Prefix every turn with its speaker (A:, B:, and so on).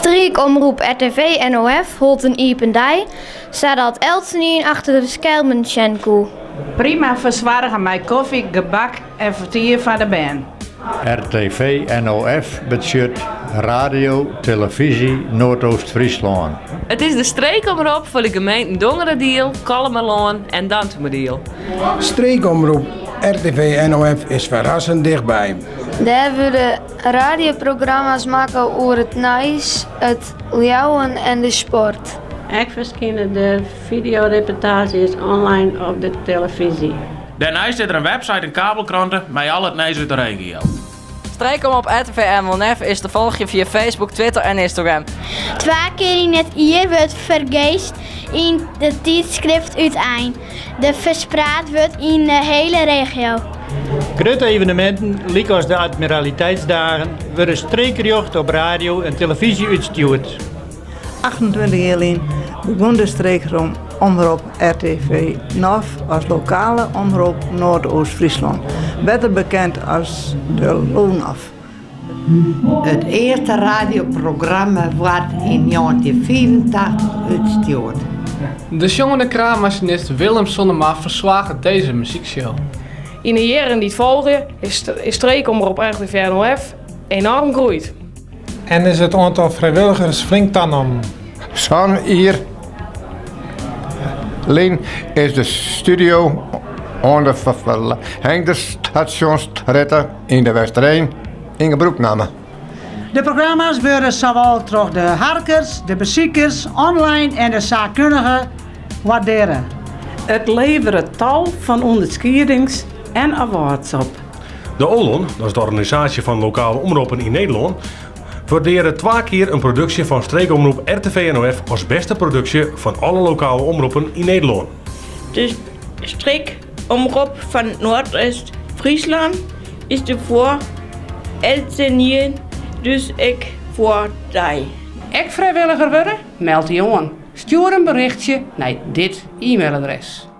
A: Streekomroep RTV NOF holt een iependij, staat al 11 achter de Skelmenschenkoe.
B: Prima verzorgen met koffie, gebak en vertier van de band.
C: RTV NOF budget radio, televisie Noordoost-Friesland.
D: Het is de streekomroep voor de gemeenten Dongerediel, Kalmerloon en Dantemediel.
E: Streekomroep RTV NOF is verrassend dichtbij.
A: Daar we de radioprogramma's maken over het nieuws, het ljouwen en de sport.
F: Ik verschijnen de videoreportages online op de televisie.
G: Daarnaast zit er een website en kabelkranten met al het nieuws uit de regio.
H: Streekomroep RTV NOF is te volgen via Facebook, Twitter en Instagram.
I: 2 keer in het jaar wordt vergeest in de tijdschrift uiteen. De verspreid wordt in de hele regio.
J: Grote evenementen, zoals de Admiraliteitsdagen, worden streekgericht op radio en televisie uitgestuurd.
K: 28 jaar geleden begon de streekomroep RTV NOF als lokale omroep Noordoost-Friesland, beter bekend als de LONAF.
L: Het eerste radioprogramma wordt in 1984 uitgestuurd.
M: De jonge kraanmachinist Willem Sonnema verzwaagt deze muziekshow.
N: In de jaren die volgen is streekomroep RTV NOF enorm groeit.
O: En is het aantal vrijwilligers flink toegenomen.
E: Zo'n hier Lien is de studio aan de verhangde stationsretten in de Westereen in gebruik genomen.
B: De programma's worden zowel door de harkers, de bezoekers, online en de zaakkundigen waarderen.
F: Het levert tal van onderscheidings- en awards op.
P: De OLON, dat is de organisatie van lokale omroepen in Nederland, waarderen 2 keer een productie van streekomroep RTV NOF als beste productie van alle lokale omroepen in Nederland.
Q: De streekomroep van Noordoost-Friesland is de voor 11 dus ik voor die.
N: Ik vrijwilliger worden? Meld je aan. Stuur een berichtje naar dit e-mailadres.